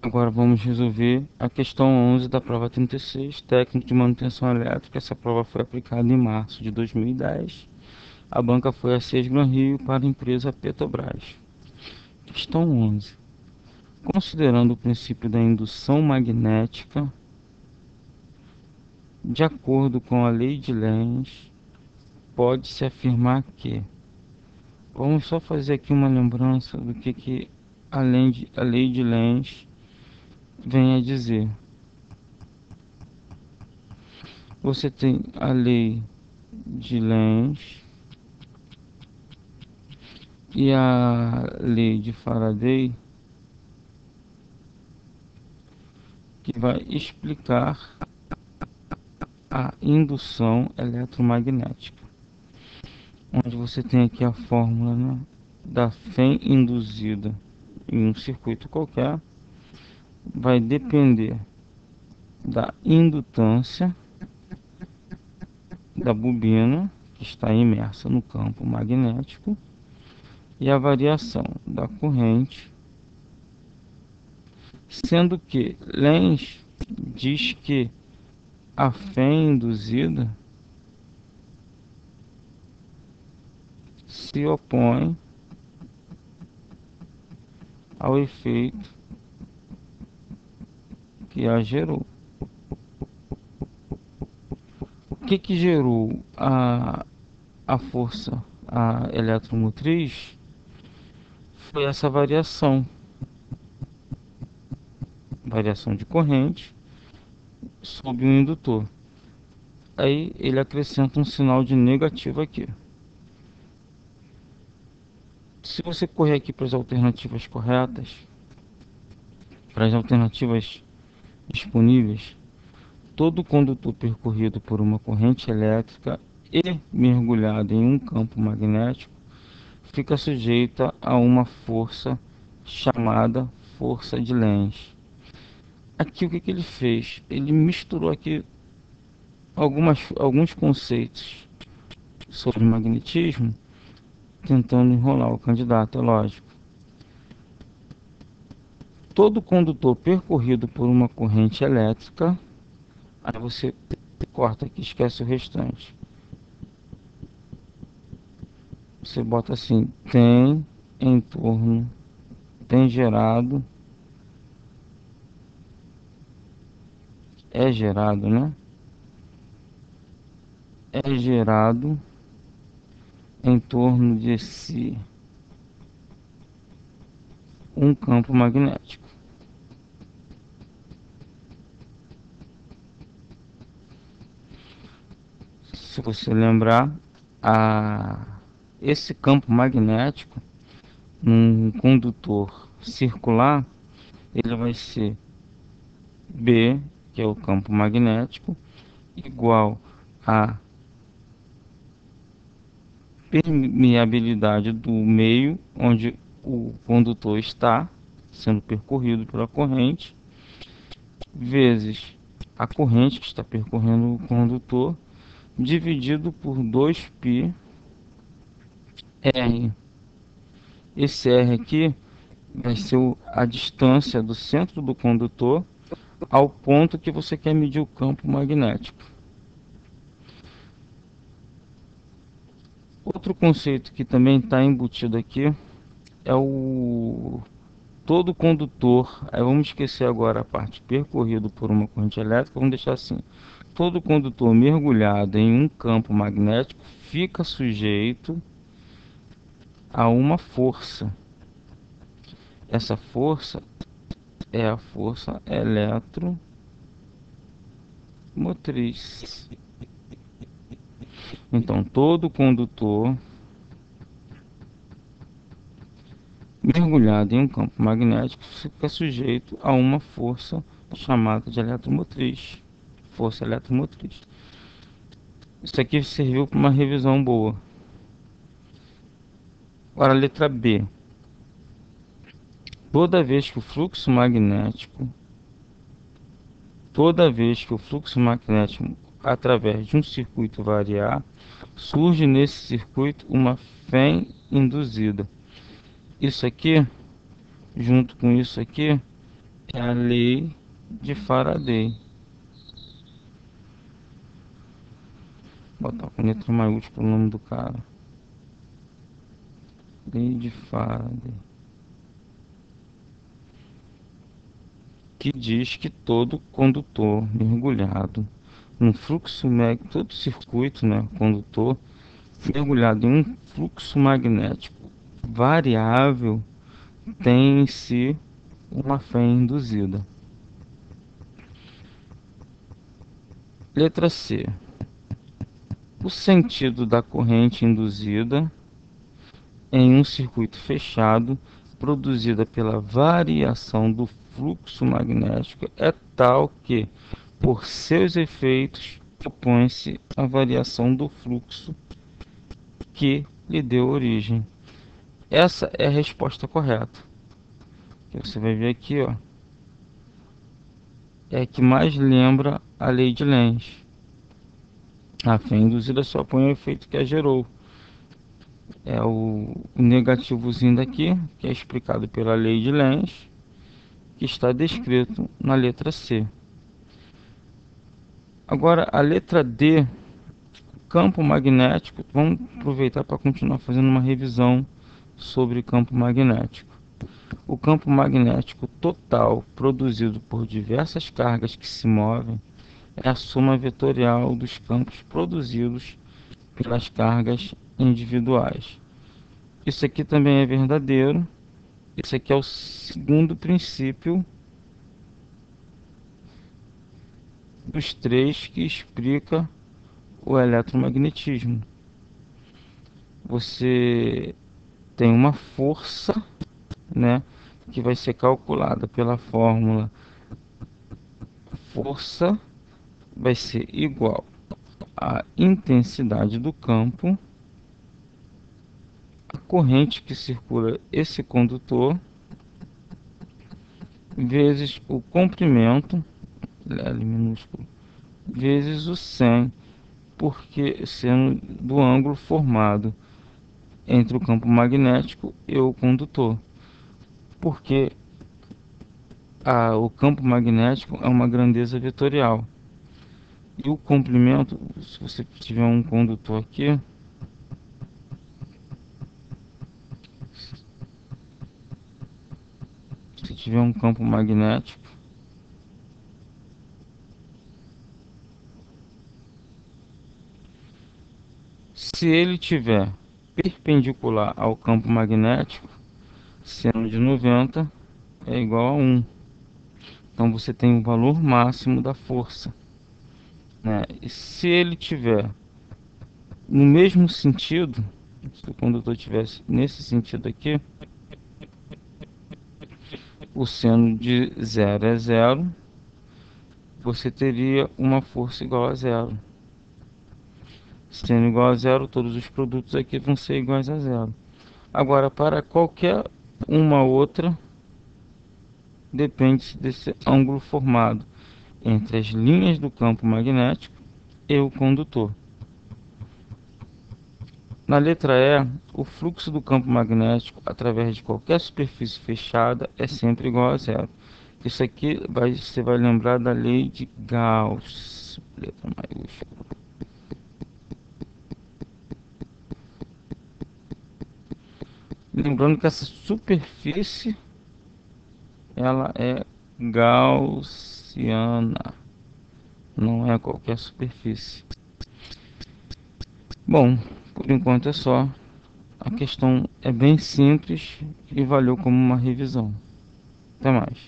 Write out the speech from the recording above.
Agora vamos resolver a questão 11 da prova 36, técnico de manutenção elétrica. Essa prova foi aplicada em março de 2010. A banca foi a SES Gran Rio para a empresa Petrobras. Questão 11. Considerando o princípio da indução magnética, de acordo com a lei de Lenz, pode-se afirmar que... Vamos só fazer aqui uma lembrança do que a lei de Lenz vem a dizer. Você tem a lei de Lenz e a lei de Faraday, que vai explicar a indução eletromagnética. Onde você tem aqui a fórmula, né, da Fem induzida em um circuito qualquer, vai depender da indutância da bobina que está imersa no campo magnético e a variação da corrente, sendo que Lenz diz que a Fem induzida se opõe ao efeito que a gerou. O que gerou a força a eletromotriz foi essa variação de corrente sob um indutor. Aí ele acrescenta um sinal de negativo aqui. Se você correr aqui para as alternativas corretas, para as alternativas disponíveis, todo condutor percorrido por uma corrente elétrica e mergulhado em um campo magnético fica sujeita a uma força chamada força de Lenz. Aqui o que ele fez? Ele misturou aqui alguns conceitos sobre magnetismo, tentando enrolar o candidato, é lógico. Todo condutor percorrido por uma corrente elétrica, aí você corta aqui, esquece o restante. Você bota assim, tem em torno, tem gerado, é gerado, né? É gerado em torno de si um campo magnético. Se você lembrar, esse campo magnético num condutor circular, ele vai ser B, que é o campo magnético, igual a permeabilidade do meio onde o condutor está sendo percorrido pela corrente, vezes a corrente que está percorrendo o condutor, dividido por 2πr. Esse R aqui vai ser a distância do centro do condutor ao ponto que você quer medir o campo magnético. Outro conceito que também está embutido aqui é o todo condutor. Aí vamos esquecer agora a parte percorrido por uma corrente elétrica, vamos deixar assim: todo condutor mergulhado em um campo magnético fica sujeito a uma força. Essa força é a força eletromotriz. Então, todo condutor mergulhado em um campo magnético fica sujeito a uma força chamada de eletromotriz. Força eletromotriz. Isso aqui serviu para uma revisão boa. Agora, a letra B. Toda vez que o fluxo magnético através de um circuito variar, surge nesse circuito uma Fem induzida. Isso aqui, junto com isso aqui, É a lei de Faraday. Vou botar com letra maiúscula o nome do cara. Lei de Faraday. Que diz que todo condutor mergulhado num fluxo todo circuito, né, condutor mergulhado em um fluxo magnético variável tem em si uma fé induzida. Letra C. O sentido da corrente induzida em um circuito fechado, produzida pela variação do fluxo magnético, é tal que, por seus efeitos, opõe-se à variação do fluxo que lhe deu origem. Essa é a resposta correta. Que você vai ver aqui, ó, é a que mais lembra a lei de Lenz. A fé induzida só opõe ao efeito que a gerou. É o negativozinho daqui, que é explicado pela lei de Lenz, que está descrito na letra C. Agora, a letra D, campo magnético. Vamos aproveitar para continuar fazendo uma revisão sobre campo magnético. O campo magnético total produzido por diversas cargas que se movem é a soma vetorial dos campos produzidos pelas cargas individuais. Isso aqui também é verdadeiro. Esse aqui é o segundo princípio dos três que explica o eletromagnetismo. Você tem uma força, né, que vai ser calculada pela fórmula força vai ser igual à intensidade do campo, a corrente que circula esse condutor, vezes o comprimento, L minúsculo, vezes o 100, porque sendo do ângulo formado entre o campo magnético e o condutor. Porque o campo magnético é uma grandeza vetorial. E o comprimento, se você tiver um condutor aqui, se tiver um campo magnético, se ele tiver perpendicular ao campo magnético, sendo de 90, é igual a 1. Então você tem o valor máximo da força, né? E se ele tiver no mesmo sentido, se o condutor tivesse nesse sentido aqui, o seno de 0 é 0, você teria uma força igual a 0. Sendo igual a 0, todos os produtos aqui vão ser iguais a 0. Agora, para qualquer uma outra, depende desse ângulo formado entre as linhas do campo magnético e o condutor. Na letra E, o fluxo do campo magnético através de qualquer superfície fechada é sempre igual a 0. Isso aqui você vai lembrar da lei de Gauss, letra maiúscula. Lembrando que essa superfície ela é gaussiana, não é qualquer superfície. Bom, por enquanto é só. A questão é bem simples e valeu como uma revisão. Até mais.